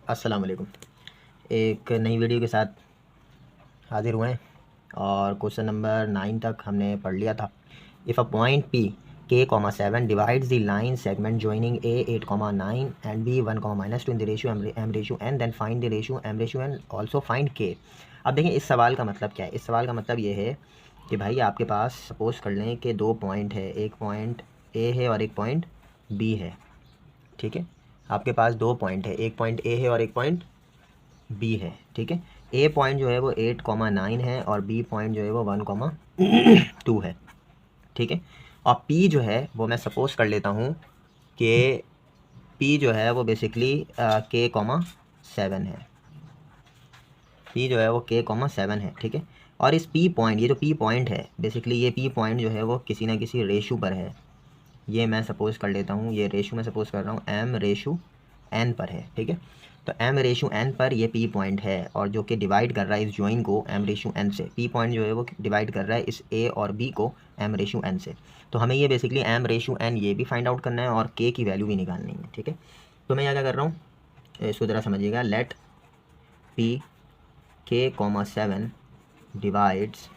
अस्सलाम वालेकुम। एक नई वीडियो के साथ हाज़िर हुए हैं और क्वेश्चन नंबर 9 तक हमने पढ़ लिया था। If a point P k,7 divides the line segment joining A 8,9 and B 1,-2 in the ratio m ratio n, then find the ratio m ratio n, also find k। अब देखें इस सवाल का मतलब क्या है। इस सवाल का मतलब ये है कि भाई आपके पास सपोज़ कर लें कि दो पॉइंट है, एक पॉइंट A है और एक पॉइंट B है। ठीक है, आपके पास दो पॉइंट है, एक पॉइंट A है और एक पॉइंट B है। ठीक है, A पॉइंट जो है वो 8,9 है और B पॉइंट जो है वो 1,2 है। ठीक है, और P जो है वो मैं सपोज़ कर लेता हूँ कि P जो है वो बेसिकली k,7 है। P जो है वो k,7 है। ठीक है, और इस P पॉइंट, ये जो P पॉइंट है बेसिकली ये P पॉइंट जो है वो किसी ना किसी रेशो पर है। ये मैं सपोज़ कर लेता हूँ, ये रेशो मैं सपोज़ कर रहा हूँ m रेशो n पर है। ठीक है, तो m रेशो n पर ये P पॉइंट है और जो कि डिवाइड कर रहा है इस जॉइन को m रेशो n से। P पॉइंट जो है वो डिवाइड कर रहा है इस A और B को m रेशो n से। तो हमें ये बेसिकली m रेशो n ये भी फाइंड आउट करना है और k की वैल्यू भी निकालनी है। ठीक है, तो मैं यहाँ क्या कर रहा हूँ, इसको ज़रा समझिएगा। Let P k,7 divides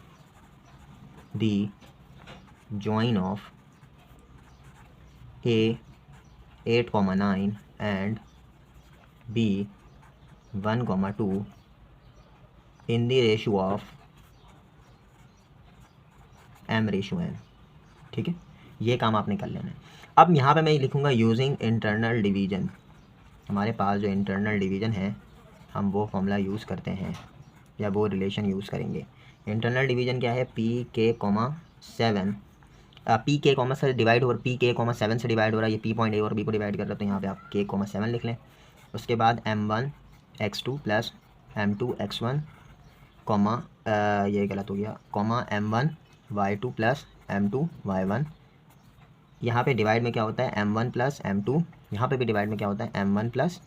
the join of A 8,9 and B 1,2 in the ratio of m ratio n। ठीक है, ये काम आपने कर लेना है। अब यहाँ पे मैं लिखूँगा यूजिंग इंटरनल डिवीजन। हमारे पास जो इंटरनल डिवीजन है हम वो फॉर्मूला यूज़ करते हैं या वो रिलेशन यूज़ करेंगे। इंटरनल डिवीजन क्या है, P k,7 पी के कॉमा से डिवाइड हो, P k,7 से डिवाइड हो रहा है। ये P पॉइंट A और B को डिवाइड कर रहा है, तो यहाँ पे आप k,7 लिख लें। उसके बाद m1 x2 plus m2 x1 comma ये गलत हो गया, comma m1 y2 plus m2 y1। यहाँ पे डिवाइड में क्या होता है m1 प्लस m2, यहाँ पे भी डिवाइड में क्या होता है m1 प्लस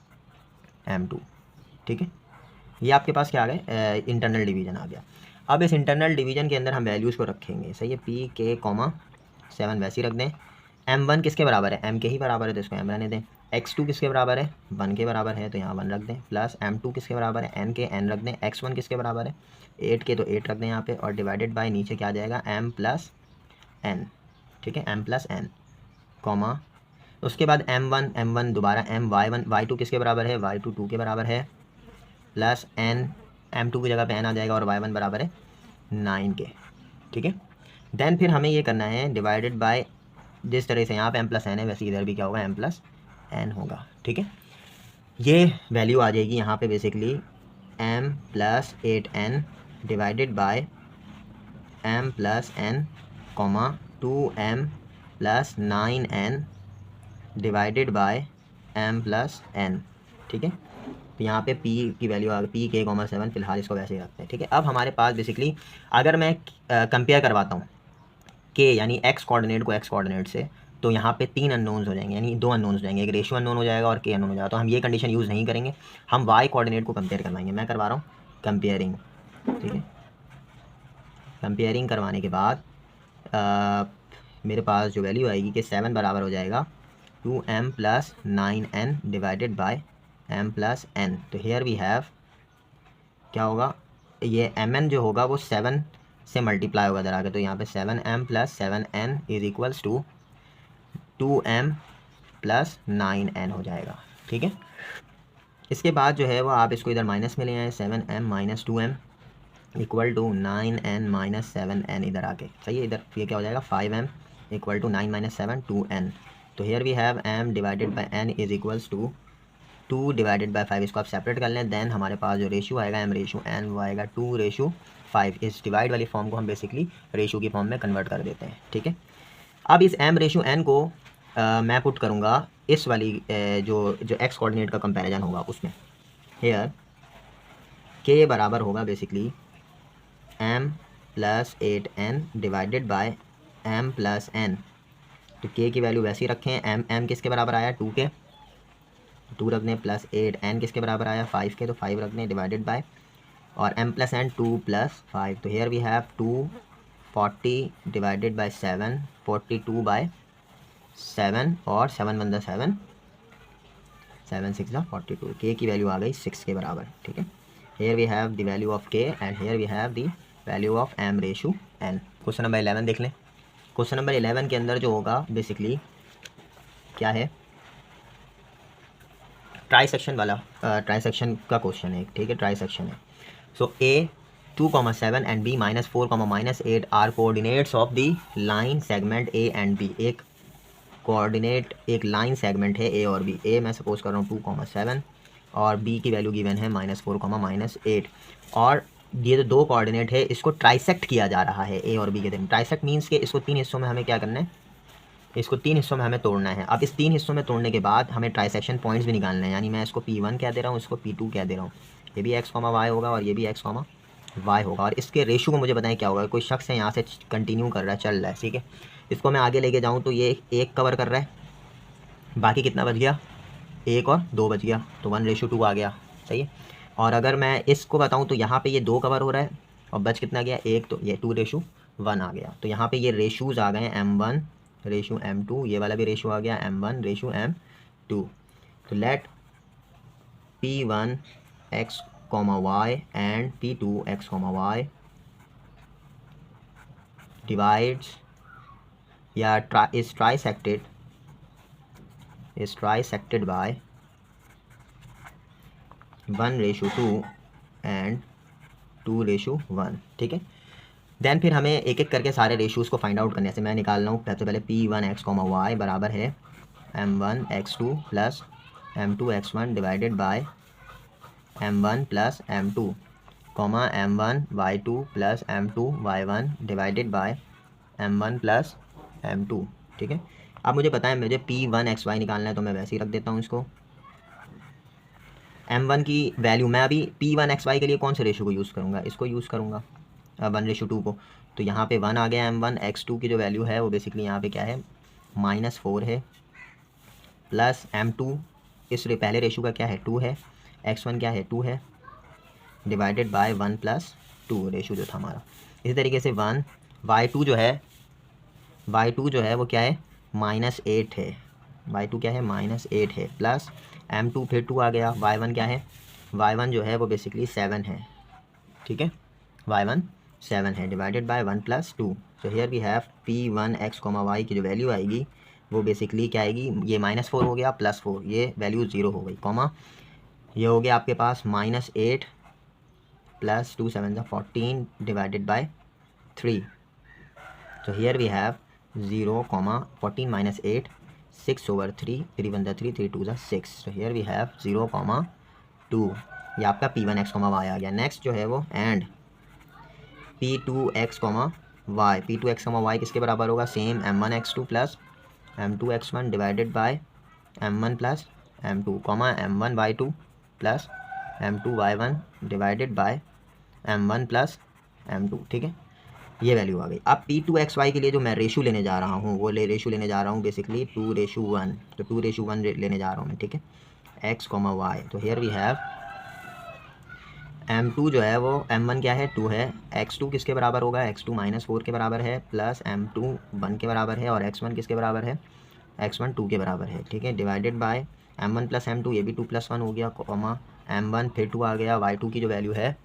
m2। ठीक है, ये आपके पास क्या आ गया, इंटरनल डिवीजन आ गया। अब इस इंटरनल डिवीजन के अंदर हम वैल्यूज़ को रखेंगे। सही है, P k,7 वैसे ही रख दें। m1 किसके बराबर है, m के ही बराबर है तो इसको m रहने दें। x2 किसके बराबर है, 1 के बराबर है तो यहाँ 1 रख दें। प्लस m2 किसके बराबर है, n के n रख दें। x1 किसके बराबर है, 8 के, तो 8 रख दें यहाँ पे। और डिवाइडेड बाय नीचे क्या आ जाएगा m प्लस n। ठीक है, m प्लस n कॉमा, उसके बाद m1 दोबारा m y1 y2 किसके बराबर है, y2 2 के बराबर है। प्लस n, m2 की जगह पे n आ जाएगा और y1 बराबर है 9 के। ठीक है, देन फिर हमें ये करना है डिवाइडेड बाय, जिस तरह से यहाँ पे m प्लस n है वैसे इधर भी क्या होगा m प्लस n होगा। ठीक है, ये वैल्यू आ जाएगी यहाँ पे basically m plus 8n divided by m plus n comma 2m plus 9n divided by m plus n। ठीक है, तो यहाँ पे P की वैल्यू आ गई P k,7, फिलहाल इसको वैसे ही रखते हैं। ठीक है, अब हमारे पास बेसिकली अगर मैं कंपेयर करवाता हूँ K यानी x कोऑर्डिनेट को x कोऑर्डिनेट से, तो यहाँ पे 3 अननोन्स हो जाएंगे, यानी 2 अननोन्स हो जाएंगे, एक रेशियो अननोन हो जाएगा और K अननोन हो जाएगा। तो हम ये कंडीशन यूज़ नहीं करेंगे, हम y कोऑर्डिनेट को कंपेयर करवाएंगे। मैं करवा रहा हूँ कंपेयरिंग। ठीक है, कंपेयरिंग करवाने के बाद मेरे पास जो वैल्यू आएगी कि 7 बराबर हो जाएगा 2m plus 9n divided by m plus n। तो हेयर वी हैव क्या होगा, ये mn जो होगा वो 7 से मल्टीप्लाई होगा इधर आके, तो यहाँ पे 7m plus 7n is equals to 2m plus 9n हो जाएगा। ठीक है, इसके बाद जो है वो आप इसको इधर माइनस में ले आए, 7m minus 2m equal to 9n minus 7n इधर आके। सही है, इधर ये क्या हो जाएगा 5m equal to 9 minus 7 2n। तो here we have m divided by n is equals to 2 divided by 5। इसको आप सेपरेट कर लें, देन हमारे पास जो रेशियो आएगा m रेशियो n वो आएगा 2:5। इस डिवाइड वाली फॉर्म को हम बेसिकली रेशियो की फॉर्म में कन्वर्ट कर देते हैं। ठीक है, अब इस m रेशियो n को मैं पुट करूँगा इस वाली जो x कोऑर्डिनेट का कंपैरिजन होगा उसमें। हेयर k बराबर होगा basically m plus 8n divided by m plus n। तो k की वैल्यू वैसे ही रखें, m किसके बराबर आया 2 के, 2 रख दें। प्लस 8n किसके बराबर आया 5 के, तो 5 रख दें डिवाइडेड बाय, और m प्लस n 2 प्लस 5। तो here we have 240 divided by 7, 42 by 7 और 7 1 7, 7 6 42, के की वैल्यू आ गई 6 के बराबर, ठीक है। Here we have the value of K and here we have the value of m ratio n। Question number 11 देख लें। क्वेश्चन नंबर 11 के अंदर जो होगा बेसिकली क्या है, ट्राइसेक्शन वाला, ट्राइसेक्शन का क्वेश्चन है, ठीक है, ट्राइसेक्शन है। So A 2,7 and B -4, -8 are coordinates of the line segment A and B. एक कोऑर्डिनेट, एक लाइन सेगमेंट है ए और बी। ए मैं सपोज कर रहा हूँ 2,7 और बी की वैल्यू गिवन है -4, -8, और ये जो दो कोऑर्डिनेट है इसको ट्राइसेक्ट किया जा रहा है ए और बी के दिन। ट्राइसेक्ट मीन्स के इसको 3 हिस्सों में हमें क्या करना है, इसको 3 हिस्सों में हमें तोड़ना है। अब इस 3 हिस्सों में तोड़ने के बाद हमें ट्राइसेक्शन पॉइंट्स भी निकालना है, यानी मैं इसको P1 कह दे रहा हूँ, इसको P2 कह दे रहा हूँ। ये भी x, y होगा और ये भी x, y होगा, और इसके रेशो को मुझे बताएं क्या होगा। कोई शख्स है यहाँ से कंटिन्यू कर रहा है, चल रहा है, ठीक है। इसको मैं आगे लेके जाऊँ तो ये 1 कवर कर रहा है, बाकी कितना बच गया, 1 और 2 बच गया, तो 1:2 आ गया, सही है। और अगर मैं इसको बताऊँ तो यहाँ पे ये 2 कवर हो रहा है और बच कितना गया, 1, तो ये 2:1 आ गया। तो यहाँ पे ये रेशोज़ आ गए हैं m1 रेशो m2, ये वाला भी रेशो आ गया m1 रेशो m2। तो let P1 x, y and P2 x, y divides या is trisected by 1:2 एंड 2:1, ठीक है। देन फिर हमें एक एक करके सारे रेशोज़ को फाइंड आउट करने से मैं निकाल रहा हूँ। सबसे पहले P1 x, y बराबर है m1 x2 plus m2 x1 divided by m1 plus m2, m1 y2 plus m2 y1 divided by m1 plus m2, ठीक है। अब मुझे पता है मुझे P1 xy निकालना है, तो मैं वैसे ही रख देता हूँ इसको। m1 की वैल्यू मैं अभी P1 xy के लिए कौन से रेशो को यूज़ करूँगा, इसको यूज़ करूँगा 1:2 को। तो यहाँ पे 1 आ गया m1, x2 की जो वैल्यू है वो बेसिकली यहाँ पे क्या है -4 है, प्लस m2 इस पहले रेशो का क्या है 2 है, x1 क्या है 2 है, डिवाइडेड बाय 1 + 2 रेशो जो था हमारा। इसी तरीके से 1 y2 जो है वो क्या है -8 है, y2 क्या है -8 है, प्लस m2 फिर 2 आ गया, y1 क्या है, y1 जो है वो बेसिकली 7 है, ठीक है, y1 7 है, divided by 1 + 2। So here we have P1 x, y की जो वैल्यू आएगी वो बेसिकली क्या आएगी, ये -4 हो गया प्लस 4, ये वैल्यू 0 हो गई, कॉमा ये हो गया आपके पास -8 plus 2 7 14 divided by 3। So here we have 0, 14 - 8 6/3, 3 1 3, 3 2 6। So here we have 0, 2, ये आपका P1 x, y आ गया। नेक्स्ट जो है वो and P2 x, y, P2 x, y किसके बराबर होगा, same m1 x2 plus m2 x1 divided by m1 plus m2, m1 y2 plus m2 y1 divided by m1 plus m2, ठीक है, ये वैल्यू आ गई। अब P2 xy के लिए जो मैं रेशो लेने जा रहा हूँ वो रेशो लेने जा रहा हूँ बेसिकली 2:1, तो 2:1 लेने जा रहा हूँ मैं, ठीक है, x, y। तो हियर वी हैव m2 जो है वो m1 क्या है 2 है, x2 किसके बराबर होगा, x2 -4 के बराबर है, प्लस m2 1 के बराबर है, और x1 किसके बराबर है, x1 2 के बराबर है, ठीक है, divided bye m1 plus m2, ये भी 2 + 1 हो गया, कॉमा m1 फिर 2 आ गया, y2 की जो वैल्यू है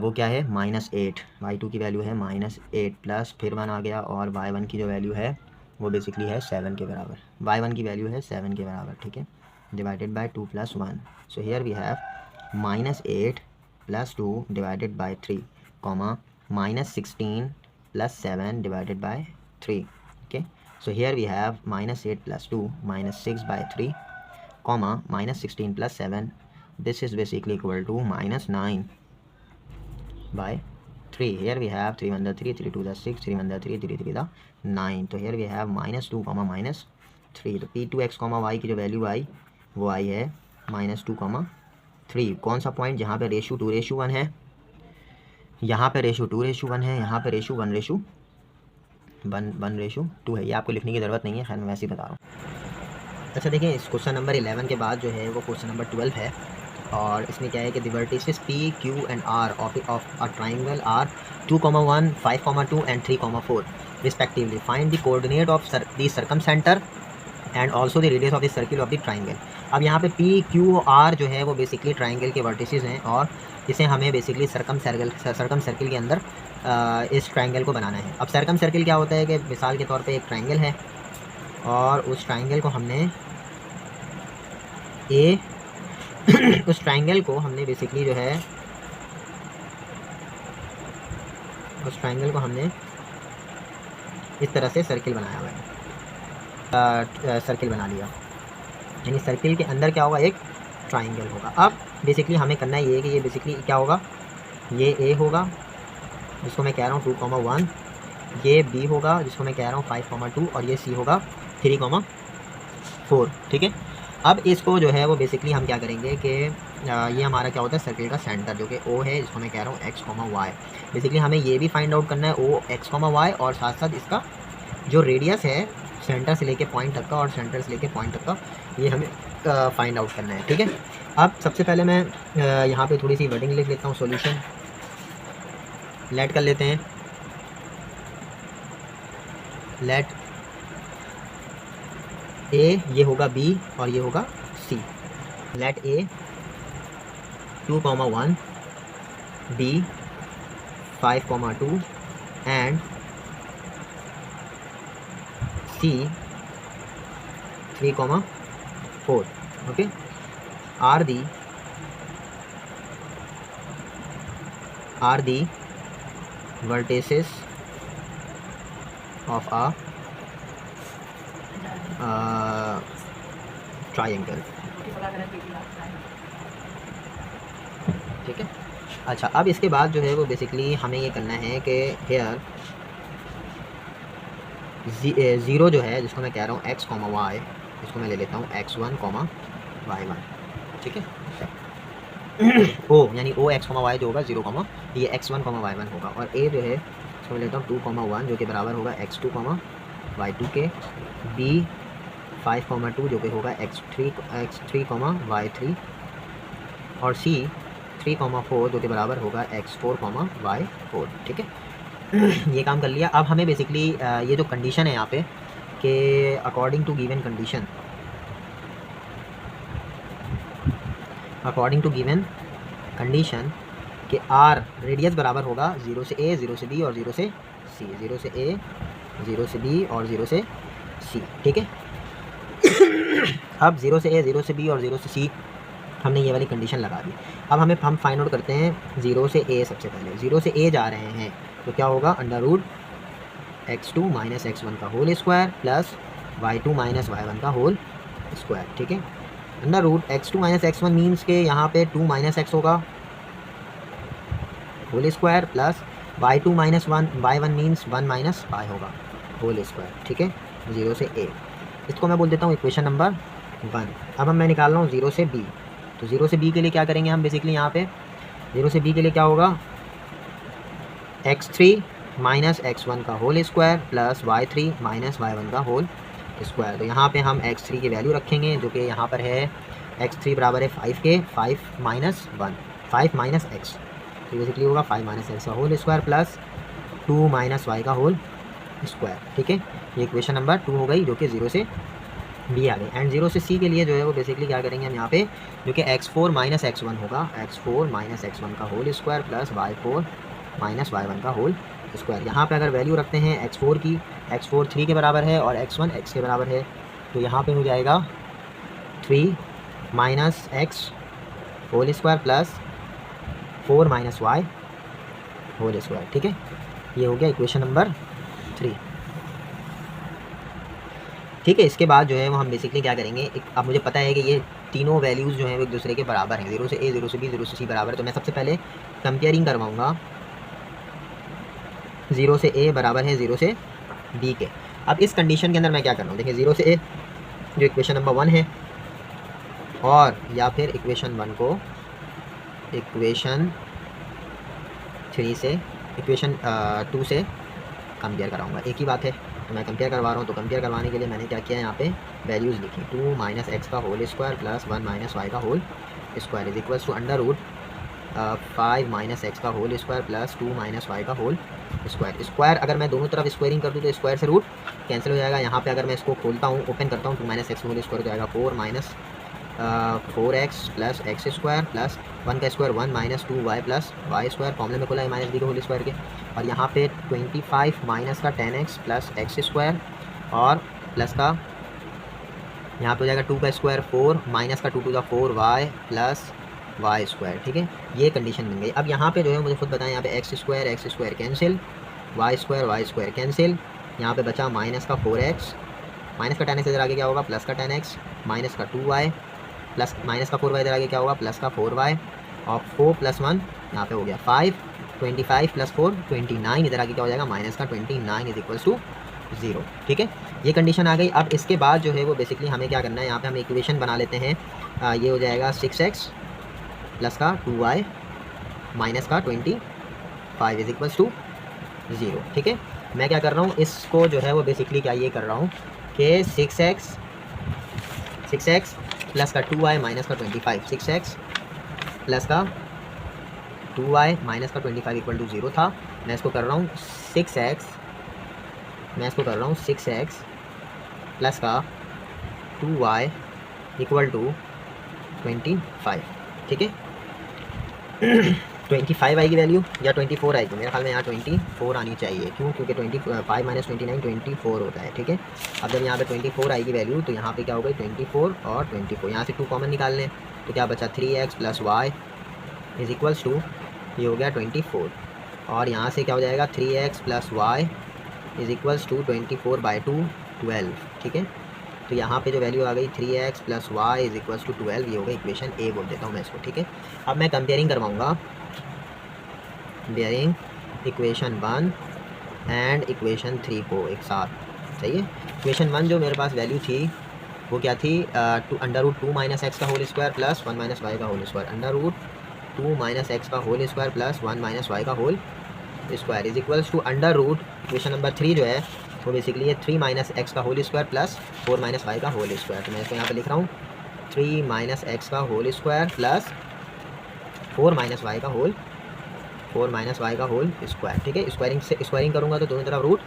वो क्या है -8, y2 की वैल्यू है -8 प्लस फिर 1 आ गया, और y1 की जो वैल्यू है वो बेसिकली है 7 के बराबर, y1 की वैल्यू है 7 के बराबर, ठीक है, divided by 2 + 1। So here we have -8 + 2 divided by 3, -16 + 7 divided by 3, okay. So here we have -8 + 2 -6/3, -16 + 7, this is basically equal to -9/3। here we have 3 1 3, 3 2 6, 3 1 3, 3 3 9। तो here we have -2, -3। तो P2 x, y की जो वैल्यू आई वो आई है -2, 3। कौन सा पॉइंट, जहाँ पे रेशो 2:1 है, यहाँ पे रेशो 2:1 है, यहाँ पे रेशो 1:2 है। ये आपको लिखने की ज़रूरत नहीं है, खैर मैं वैसे ही बता रहा हूँ। अच्छा देखिए, इस क्वेश्चन नंबर 11 के बाद जो है वो क्वेश्चन नंबर 12 है, और इसमें क्या है कि the vertices P, Q and R of a triangle are 2,1, 5,2 and 3,4 respectively. Find the coordinate of the circumcentre and also the radius of the circle of the triangle. अब यहाँ पे पी क्यू आर जो है वो basically triangle के vertices हैं और इसे हमें बेसिकली सर्कम सर्किल के अंदर इस ट्राइंगल को बनाना है। अब सर्कम सर्किल क्या होता है कि मिसाल के तौर पे एक ट्राइंगल है और उस ट्राइंगल को हमने उस ट्राइंगल को हमने बेसिकली जो है उस ट्राइंगल को हमने इस तरह से सर्किल बनाया हुआ है, सर्किल बना लिया, यानी सर्किल के अंदर क्या होगा, एक ट्राइंगल होगा। अब बेसिकली हमें करना ये है कि ये बेसिकली क्या होगा, ये ए होगा जिसको मैं कह रहा हूँ 2,1, ये बी होगा जिसको मैं कह रहा हूँ 5,2 और ये सी होगा 3,4। ठीक है। अब इसको जो है वो बेसिकली हम क्या करेंगे कि ये हमारा क्या होता है सर्किल का सेंटर जो कि ओ है जिसको मैं कह रहा हूँ x, y। बेसिकली हमें ये भी फाइंड आउट करना है ओ x, y और साथ साथ इसका जो रेडियस है सेंटर से लेके पॉइंट तक का और सेंटर से लेके पॉइंट तक का ये हमें फाइंड आउट करना है। ठीक है। अब सबसे पहले मैं यहाँ पे थोड़ी सी वर्डिंग लिख लेता हूँ, सॉल्यूशन लेट कर लेते हैं, लेट ए ये होगा बी और ये होगा C, let A 2,1 B 5,2 and C 3,4 okay are the vertices of a triangle। ठीक है। अच्छा, अब इसके बाद जो है वो बेसिकली हमें ये करना है कि हेयर ज़ीरो जो है जिसको मैं कह रहा हूँ x, y, इसको मैं ले लेता हूँ x1, y1। ठीक है। ओ यानी ओ x, y जो होगा 0, ये x1, y1 होगा और a जो है इसको मैं लेता हूँ 2,1 जो कि बराबर होगा x2, y2 के, b 5,2 जो कि होगा x3, y3 और c 3,4 जो कि बराबर होगा x4, y4। ठीक है। ये काम कर लिया। अब हमें बेसिकली ये जो कंडीशन है यहाँ पे कि अकॉर्डिंग टू गिवन कंडीशन कि आर रेडियस बराबर होगा 0 से ए, 0 से बी और 0 से सी, 0 से ए, 0 से बी और 0 से सी। ठीक है। अब 0 से ए, 0 से बी और 0 से सी हमने ये वाली कंडीशन लगा दी। अब हम फाइंड आउट करते हैं 0 से ए। सबसे पहले 0 से ए जा रहे हैं तो क्या होगा, under root x2 minus x1 का whole square plus y2 minus y1 का होल स्क्वायर। ठीक है। Under root x2 minus x1 means के यहाँ पे 2 माइनस x होगा whole square plus y2 minus y1 means 1 minus y होगा होल स्क्वायर। ठीक है। 0 से a, इसको मैं बोल देता हूँ इक्वेशन नंबर 1। अब मैं निकाल रहा हूँ 0 से b, तो 0 से b के लिए क्या करेंगे हम बेसिकली यहाँ पे 0 से b के लिए क्या होगा, x3 माइनस x1 का whole square plus y3 minus y1 का होल स्क्वायर। तो यहाँ पे हम x3 की वैल्यू रखेंगे जो कि यहाँ पर है x3 बराबर है 5 के, 5 माइनस 1, 5 माइनस x, तो बेसिकली होगा 5 माइनस x का whole square plus 2 minus y का होल स्क्वायर। ठीक है। ये इक्वेशन नंबर 2 हो गई जो कि 0 से b आ गई। एंड 0 से c के लिए जो है वो बेसिकली क्या करेंगे हम यहाँ पे, जो कि x4 माइनस x1 होगा, x4 माइनस x1 का whole square plus y4 minus y1 का होल स्क्वायर। यहाँ पे अगर वैल्यू रखते हैं x4 की, x4 3 के बराबर है और x1 x के बराबर है, तो यहाँ पे हो जाएगा 3 minus x whole square plus 4 minus y whole square. ठीक है। ये हो गया इक्वेशन नंबर 3। ठीक है। इसके बाद जो है वो हम बेसिकली क्या करेंगे, अब मुझे पता है कि ये तीनों वैल्यूज़ जो हैं वो एक दूसरे के बराबर हैं, 0 से a, 0 से b, 0 से c बराबर है। तो मैं सबसे पहले कंपेयरिंग करवाऊँगा 0 से a बराबर है 0 से b के। अब इस कंडीशन के अंदर मैं क्या कर रहा हूँ, देखिए 0 से a जो इक्वेशन नंबर 1 है और या फिर इक्वेशन 1 को इक्वेशन 3 से इक्वेशन 2 से कंपेयर कराऊंगा। एक ही बात है, तो मैं कंपेयर करवा रहा हूँ। तो कंपेयर करवाने के लिए मैंने क्या किया, यहाँ पे वैल्यूज़ लिखी, 2 माइनस एक्स का whole square plus 1 minus Y का whole square is equals to under root 5 minus X का whole square plus 2 minus Y का होल स्क्वायर। स्क्वायर अगर मैं दोनों तरफ स्क्वायरिंग कर दूँ तो स्क्वायर से रूट कैंसिल हो जाएगा। यहाँ पे अगर मैं इसको खोलता हूँ, ओपन करता हूँ, 2 माइनस एक्स होल स्क्वायर हो जाएगा 4 minus 4x plus x square plus 1 का square 1 minus 2y plus y square, फॉर्मूले में खुला है माइनस बी के होल स्क्वायर के, और यहाँ पे 25 माइनस का 10x प्लस एक्स स्क्वायर और प्लस का यहाँ पे हो जाएगा 2 का स्क्वायर 4 माइनस का 2 to the 4y plus y square. ठीक है, ये कंडीशन बन गई। अब यहाँ पे जो है मुझे खुद बताएं, यहाँ पे x square cancel, y square cancel, यहाँ पे बचा माइनस का 4x, माइनस का 10x इधर आगे क्या होगा प्लस का 10x, माइनस का 2y प्लस माइनस का 4y इधर आगे क्या होगा प्लस का 4y, और 4 प्लस 1 यहाँ पे हो गया 5, 25 प्लस 4 29, इधर आगे क्या हो जाएगा माइनस का 29 इज इक्वल्स टू 0। ठीक है, ये कंडीशन आ गई। अब इसके बाद जो है वो बेसिकली हमें क्या करना है, यहाँ पे हम इक्वेशन बना लेते हैं। ये हो जाएगा 6x प्लस का 2y माइनस का 25 इज इक्वल्स टू 0। ठीक है, मैं क्या कर रहा हूँ, इसको जो है वो बेसिकली क्या ये कर रहा हूँ कि 6x प्लस का 2y माइनस का 25, 6x प्लस का 2y माइनस का 25 इक्वल टू 0 था। मैं इसको कर रहा हूँ 6x प्लस का 2y इक्वल टू 25। ठीक है, 25 आएगी वैल्यू या 24 आएगी, मेरे ख्याल में यहाँ 24 आनी चाहिए। क्यों? क्योंकि 25 माइनस 29 24 होता है। ठीक है, अब जब यहाँ पे 24 आएगी वैल्यू तो यहाँ पे क्या हो गई 24 और 24, यहाँ से 2 कॉमन निकाल लें तो क्या बचा 3x plus y is equals to, ये हो गया 24, और यहाँ से क्या हो जाएगा 3x plus y is equals to 24/2 12। ठीक है, तो यहाँ पे जो वैल्यू आ गई 3x plus y is equals to 12, ये होगा इक्वेशन ए बोल देता हूँ मैं इसको। ठीक है, अब मैं कंपेयरिंग करवाऊँगा, कंपेयरिंग इक्वेशन 1 एंड इक्वेशन 3 को एक साथ। सही है, इक्वेशन 1 जो मेरे पास वैल्यू थी वो क्या थी, √2 माइनस एक्स का whole square plus 1 minus Y का होल स्क्वायर, √2 माइनस एक्स का whole square plus 1 minus Y का whole square is equals to √ equation number 3 जो है वो बेसिकली ये 3 माइनस एक्स का whole square plus 4 minus Y का होल स्क्वायर। तो मैं इसको यहाँ पे लिख रहा हूँ 3 माइनस एक्स का whole square plus 4 minus Y का होल स्क्वायर। ठीक है, स्क्वायरिंग करूँगा तो दोनों तरफ रूट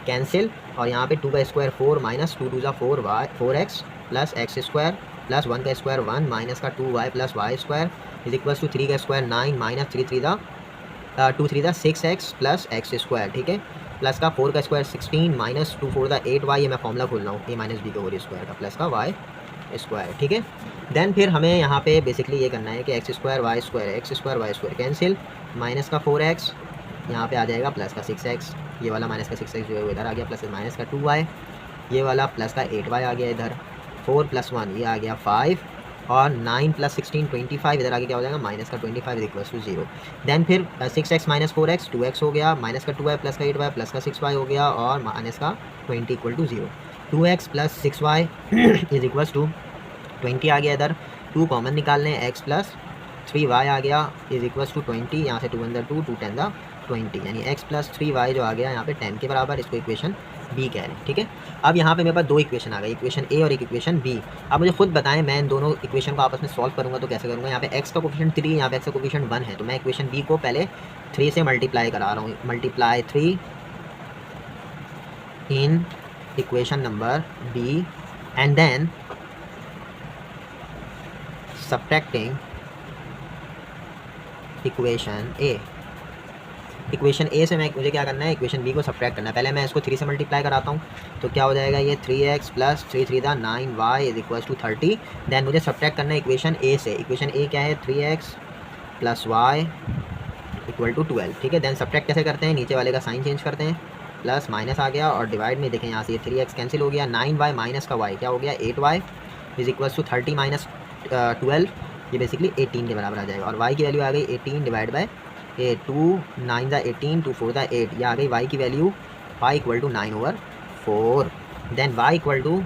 कैंसिल, और यहाँ पे 2 का स्क्वायर 4 माइनस 2 टू ज़ा 4x plus x square plus 1 का स्क्वायर 1 माइनस का 2y plus y square is equals to 3 का square 9 minus 2 3 6x plus x square. ठीक है, प्लस का 4 का स्क्वायर 16 माइनस 2 4 8y, ये मैं फॉर्मूला खोल रहा हूँ a माइनस बी के होल स्क्वायर का प्लस का वाई स्क्वायर। ठीक है, देन फिर हमें यहाँ पे बेसिकली ये करना है कि x square y square cancel, minus का 4x यहाँ पे आ जाएगा प्लस का 6x, ये वाला माइनस का 6x जो है वो इधर आ गया, प्लस माइनस का 2y, ये वाला प्लस का 8y आ गया इधर, 4 प्लस 1 ये आ गया 5, और 9 प्लस 16 25, इधर आगे क्या हो जाएगा माइनस का 25 इज इक्वल्स टू 0। देन फिर 6x माइनस 4x 2x हो गया, माइनस का 2y प्लस का 8y प्लस का 6y हो गया, और माइनस का 20 equal to 0। 2x plus 6y is equals to 20 आ गया इधर, 2 कॉमन निकाल लें, x प्लस 3y आ गया इज इक्वल्स टू 20, यहाँ से 2 अंदर 2 10 द 20, यानी x प्लस 3y जो आ गया यहाँ पे 10 के बराबर, इसको इक्वेशन बी कह रहे हैं। ठीक है, अब यहाँ पे मेरे पास 2 इक्वेशन आ गई, इक्वेशन ए और एक इक्वेशन बी। अब मुझे खुद बताएं मैं इन दोनों इक्वेशन को आपस में सॉल्व करूँगा तो कैसे करूँगा। यहाँ पे x का कोफिशिएंट 3, यहाँ पे x का कोफिशिएंट 1 है, तो मैं इक्वेशन बी को पहले 3 से मल्टीप्लाई करा रहा हूँ, multiply 3 in equation number B and then subtracting equation A. Equation A से मुझे क्या करना है, इक्वेशन बी को सब्ट्रैक्ट करना है। पहले मैं इसको 3 से मल्टीप्लाई कराता हूँ, तो क्या हो जाएगा ये 3x plus 3 3 9y is equals to 30। Then मुझे सब्ट्रैक्ट करना है इक्वेशन ए से, इक्वेशन ए क्या है 3x plus y equal to 12। ठीक है, देन सब्ट्रैक्ट कैसे करते हैं, नीचे वाले का साइन चेंज करते हैं, प्लस माइनस आ गया, और डिवाइड में देखें यहाँ से 3x कैंसिल हो गया, 9y माइनस का y क्या हो गया 8y is equals to 30 minus 12, ये बेसिकली 18 के बराबर आ जाएगा, और y की वैल्यू आ गई 18 डिवाइड बाई 2 9 द 18 2 4 द 8, ये आ गई y की value y equal to 9/4। Then y equal to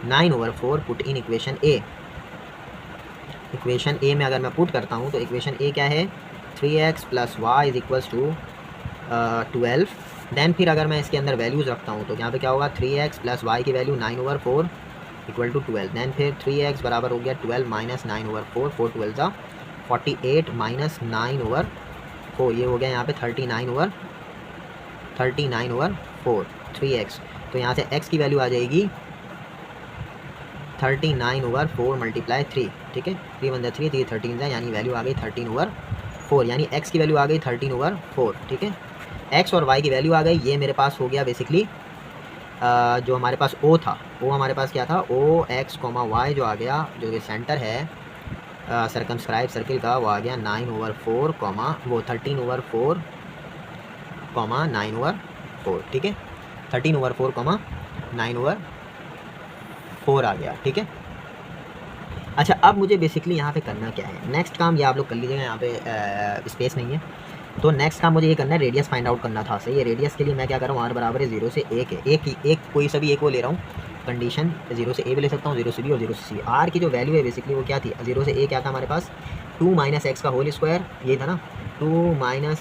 9/4 put in equation A. Equation A में अगर मैं पुट करता हूँ तो इक्वेशन ए क्या है 3x plus y is equals to 12। Then फिर अगर मैं इसके अंदर वैल्यूज़ रखता हूँ तो यहाँ पे क्या होगा 3x प्लस वाई की वैल्यू 9/4 इक्वल टू 12। देन फिर 3x बराबर हो गया 12 माइनस 9/4, 4 12 ज़ा 48 माइनस 9/4, ये हो गया यहाँ पे 39/4 3x। तो यहाँ से x की वैल्यू आ जाएगी 39/4 मल्टीप्लाई 3, ठीक है, 3 × 3 3 13 है, यानी वैल्यू आ गई 13/4, यानी x की वैल्यू आ गई 13/4, ठीक है। x और y की वैल्यू आ गई। ये मेरे पास हो गया बेसिकली जो हमारे पास o था, o हमारे पास क्या था, o x, y जो आ गया, जो कि सेंटर है सर्कमस्क्राइब सर्किल का, वो आ गया 9/4, वो 13/4, 9/4, ठीक है, 13/4, 9/4 आ गया, ठीक है। अच्छा, अब मुझे बेसिकली यहाँ पे करना क्या है, नेक्स्ट काम ये आप लोग कर लीजिएगा, यहाँ पे स्पेस नहीं है, तो नेक्स्ट काम मुझे ये करना है, रेडियस फाइंड आउट करना था। सही है, रेडियस के लिए मैं क्या कर रहा हूँ, r बराबर है 0 से 1 है, एक कोई सा भी एक वो ले रहा हूँ, कंडीशन 0 से a भी ले सकता हूँ, 0 से b और 0 से c। r की जो वैल्यू है बेसिकली वो क्या थी, 0 से a क्या था हमारे पास, 2 - x का होल स्क्वायर, ये था ना, 2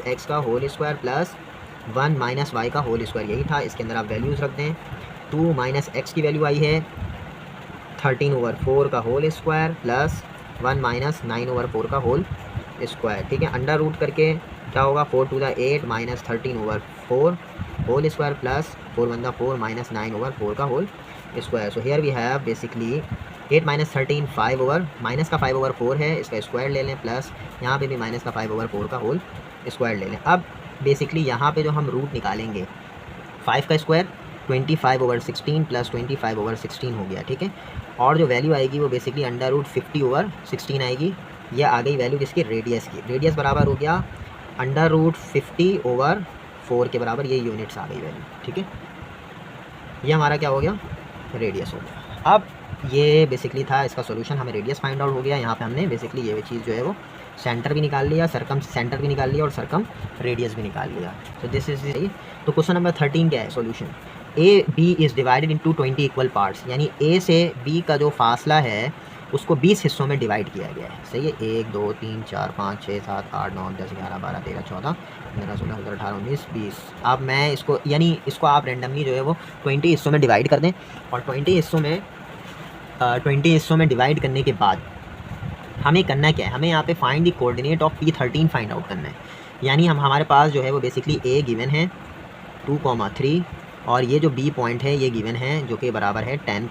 - x का होल स्क्वायर प्लस 1 - y का होल स्क्वायर, यही था। इसके अंदर आप वैल्यूज़ रख दें। 2 - x की वैल्यू आई है 13/4 का होल स्क्वायर प्लस 1 - 9/4 का होल स्क्वायर, ठीक है। अंडर रूट करके क्या होगा, 4 × 2 = 8 - 13/4 होल स्क्वायर प्लस 4 × 1 = 4 - 9/4 का whole square. So here we have basically 8 - 13 5 minus का 5/4 है, इसका स्क्वायर ले लें, प्लस यहाँ पे भी माइनस का 5/4 का होल स्क्वायर ले लें। अब बेसिकली यहाँ पे जो हम रूट निकालेंगे, 5 का स्क्वायर 25/16 प्लस 25/16 हो गया, ठीक है। और जो वैल्यू आएगी वो बेसिकली √50/16 आएगी। यह आ गई वैल्यू किसकी, रेडियस की। रेडियस बराबर हो गया √50/4 के बराबर, ये यूनिट्स आ गई वैल्यू, ठीक है। ये हमारा क्या हो गया, रेडियस हो गया। अब ये बेसिकली था इसका सॉल्यूशन, हमें रेडियस फाइंड आउट हो गया। यहाँ पे हमने बेसिकली ये चीज़ जो है वो सेंटर भी निकाल लिया, सर्कम सेंटर भी निकाल लिया और सर्कम रेडियस भी निकाल लिया। तो दिस इज तो क्वेश्चन नंबर 13 क्या है solution, A B is divided into 20 equal parts, यानी ए से बी का जो फासला है उसको 20 हिस्सों में डिवाइड किया गया है। सही है, 1 2 3 4 5 6 7 8 9 10 11 12 13 14 15 16 17 18 19 20। अब मैं इसको, यानी इसको आप रेंडमली जो है वो 20 हिस्सों में डिवाइड कर दें, और 20 हिस्सों में डिवाइड करने के बाद हमें करना क्या है, हमें यहाँ पे find the coordinate of P13 find out करना है। यानी हमारे पास जो है वो बेसिकली A गिवन है 2, 3, और ये जो B पॉइंट है ये गिवन है जो कि बराबर है 10,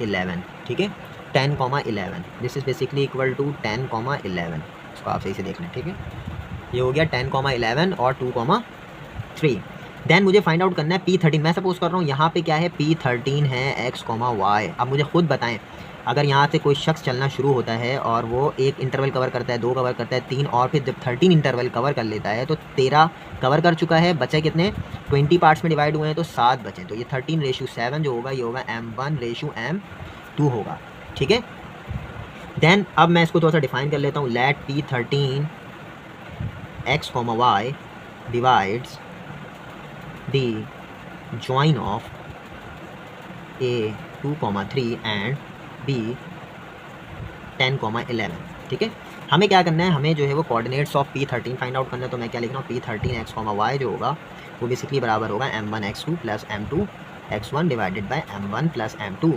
11, ठीक है, 10, 11। This is basically equal to 10, 11। इसको आप सही से देख लें, ठीक है। ये हो गया 10, 11 और 2, 3। देन मुझे फाइंड आउट करना है P13। मैं सपोज कर रहा हूँ यहाँ पे क्या है, P13 है x, y। अब मुझे खुद बताएं, अगर यहाँ से कोई शख्स चलना शुरू होता है और वो एक इंटरवल कवर करता है, 2 कवर करता है, 3, और फिर जब 13 इंटरवल कवर कर लेता है तो 13 कवर कर चुका है, बचे कितने, 20 पार्ट्स में डिवाइड हुए हैं तो 7 बचे। तो ये 13/7 जो होगा ये होगा m1/m2 होगा, ठीक है। देन अब मैं इसको थोड़ा सा डिफाइन कर लेता हूँ। Let P13 x, y divides the join of A 2, 3 and B 10, 11, ठीक है। हमें क्या करना है, हमें जो है वो coordinates of P13 find out करना है। तो मैं क्या लिख रहा हूँ, P13 x, y जो होगा वो बेसिकली बराबर होगा m1 x2 plus m2 x1 divided by m1 plus m2,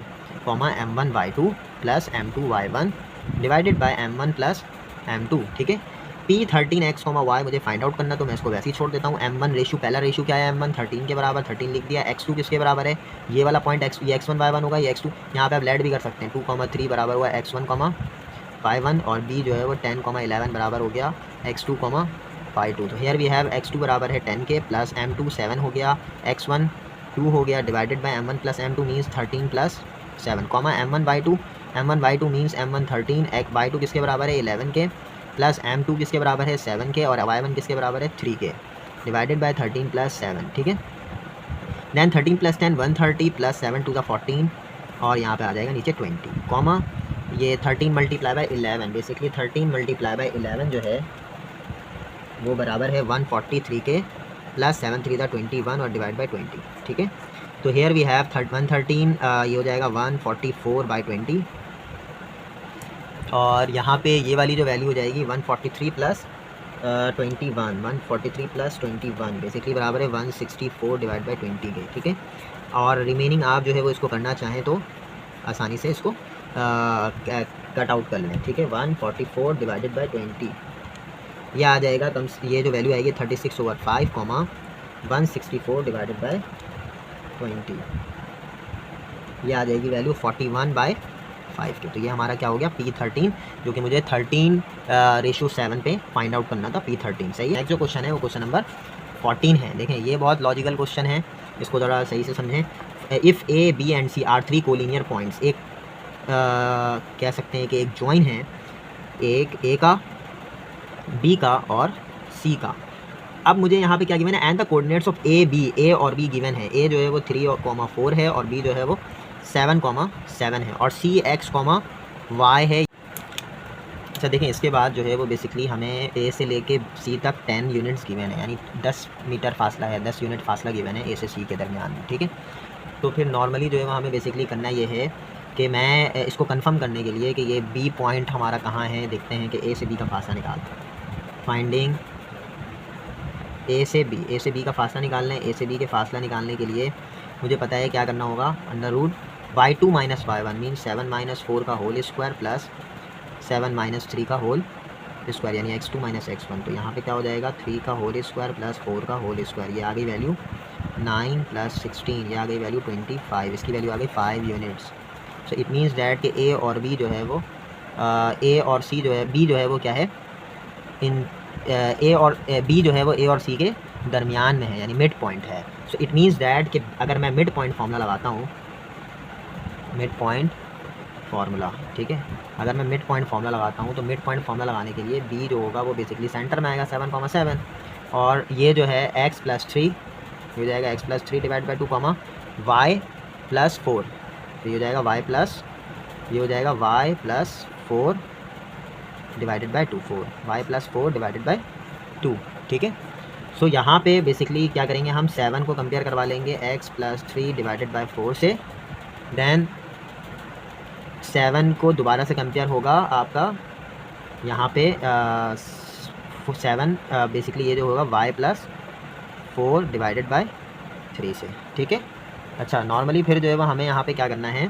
m1 y2 plus m2 y1 divided by m1 plus m2, ठीक है। P13 x, y मुझे फाइंड आउट करना, तो मैं इसको वैसे ही छोड़ देता हूँ। m1 रेशियो, पहला रेशियो क्या है, m1 13 के बराबर, 13 लिख दिया। x2 किसके बराबर है, ये वाला पॉइंट x, ये x1 y1 होगा, ये x2, यहाँ पे आप लेट भी कर सकते हैं। 2, 3 बराबर हुआ x1, y1, और b जो है वो 10, 11 बराबर हो गया x2, y2। तो हेयर वी हैव x2 बराबर है 10 के, प्लस m2 7 हो गया, x1 2 हो गया, divided by m1 plus m2 means 13 plus 7, m1 y2 means m1 13, y2 किसके बराबर है 11 के, प्लस m2 किसके बराबर है 7 के, और y1 किसके बराबर है 3 के, डिवाइडेड बाय 13 प्लस 7, ठीक है। Then 13 plus 10 130 plus 7 to the 14, और यहाँ पे आ जाएगा नीचे 20, ये 13 multiply by 11, basically 13 multiply by 11 जो है वो बराबर है 143 के, प्लस 7 3 द 21 और डिवाइड बाय 20, ठीक है। तो हेयर वी हैव 113, ये हो जाएगा 144/20, और यहाँ पे ये वाली जो वैल्यू हो जाएगी 143 प्लस 21, 143 प्लस 21 बेसिकली बराबर है 164 डिवाइड बाय 20 के, ठीक है। और रिमेनिंग आप जो है वो इसको करना चाहें तो आसानी से इसको कट आउट कर लें, ठीक है। 144 डिवाइडेड बाय 20 ये आ जाएगा, ये जो वैल्यू आएगी 36/5, 164 डिवाइडेड बाय 20, ये आ जाएगी वैल्यू 41/5। 5 के। तो ये हमारा क्या हो गया P13, जो कि मुझे 13:7 पे फाइंड आउट करना था, P13 सही है। नेक्स्ट जो क्वेश्चन है वो क्वेश्चन नंबर 14 है। देखें ये बहुत लॉजिकल क्वेश्चन है, इसको ज़रा सही से समझें। If A, B and C are 3 collinear points, एक कह सकते हैं कि एक जॉइन है, एक A का, B का और C का। अब मुझे यहाँ पे क्या गिवन है, and the coordinates of A और B गिवन है। A जो है वो 3,4 है और B जो है वो 7,7 है और C X, Y है। अच्छा देखें, इसके बाद जो है वो बेसिकली हमें A से लेके C तक 10 यूनिट्स गिवन है, यानी 10 मीटर फासला है, 10 यूनिट फासला गिवन है A से C के दरमियान में, ठीक है। तो फिर नॉर्मली जो है वो हमें बेसिकली करना ये है कि मैं इसको कंफर्म करने के लिए कि ये B पॉइंट हमारा कहाँ है, देखते हैं कि A से B का फासला निकालते हैं। फाइंडिंग A से B का फासला निकालना है। A से B के फासला निकालने के लिए मुझे पता है क्या करना होगा, √y2 - y1 मीन्स 7 - 4 का होल स्क्वायर प्लस 7 - 3 का होल स्क्वायर, यानी x2 - x1। तो यहाँ पे क्या हो जाएगा, 3 का होल स्क्वायर प्लस 4 का होल स्क्वायर, ये आ गई वैल्यू 9 + 16, ये आ गई वैल्यू 25, इसकी वैल्यू आ गई 5 units. So it means that कि A और B जो है वो A और C जो है, B जो है वो क्या है, इन A और B जो है वो A और C के दरमियान में है, यानी मिड पॉइंट है। सो इट मीन्स डैट कि अगर मैं मिड पॉइंट फार्मूला लगाता हूँ, मिड पॉइंट फार्मूला, ठीक है, अगर मैं मिड पॉइंट फार्मूला लगाता हूँ तो मिड पॉइंट फार्मूला लगाने के लिए B जो होगा वो बेसिकली सेंटर में आएगा 7,7 और ये जो है x + 3 हो जाएगा, x + 3 / 2, y + 4, तो ये हो जाएगा y + ये हो जाएगा y + 4 divided by 2, 4 y + 4 divided by 2, ठीक है। सो यहाँ पे बेसिकली क्या करेंगे, हम 7 को कंपेयर करवा लेंगे x + 3 डिवाइडेड बाई 4 से, देन 7 को दोबारा से कंपेयर होगा आपका यहाँ पे 7 बेसिकली ये जो होगा y + 4 डिवाइडेड बाई 3 से, ठीक है। अच्छा नॉर्मली फिर जो है वो हमें यहाँ पे क्या करना है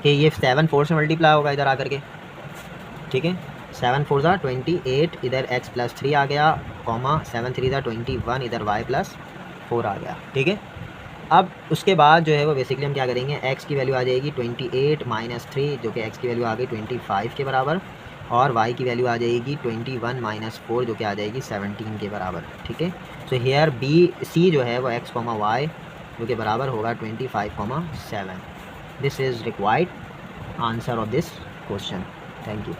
कि ये 7 4 से मल्टीप्लाई होगा इधर आकर के, ठीक है। 7 4 = 28, इधर x + 3 आ गया, 7 3 = 21, इधर y + 4 आ गया, ठीक है। अब उसके बाद जो है वो बेसिकली हम क्या करेंगे, x की वैल्यू आ जाएगी 28 - 3 जो कि x की वैल्यू आ गई 25 के बराबर, और y की वैल्यू आ जाएगी 21 - 4 जो कि आ जाएगी 17 के बराबर, ठीक है। सो हेयर C जो है वो x, y जो कि बराबर होगा 25,7। This is required answer of this question. Thank you.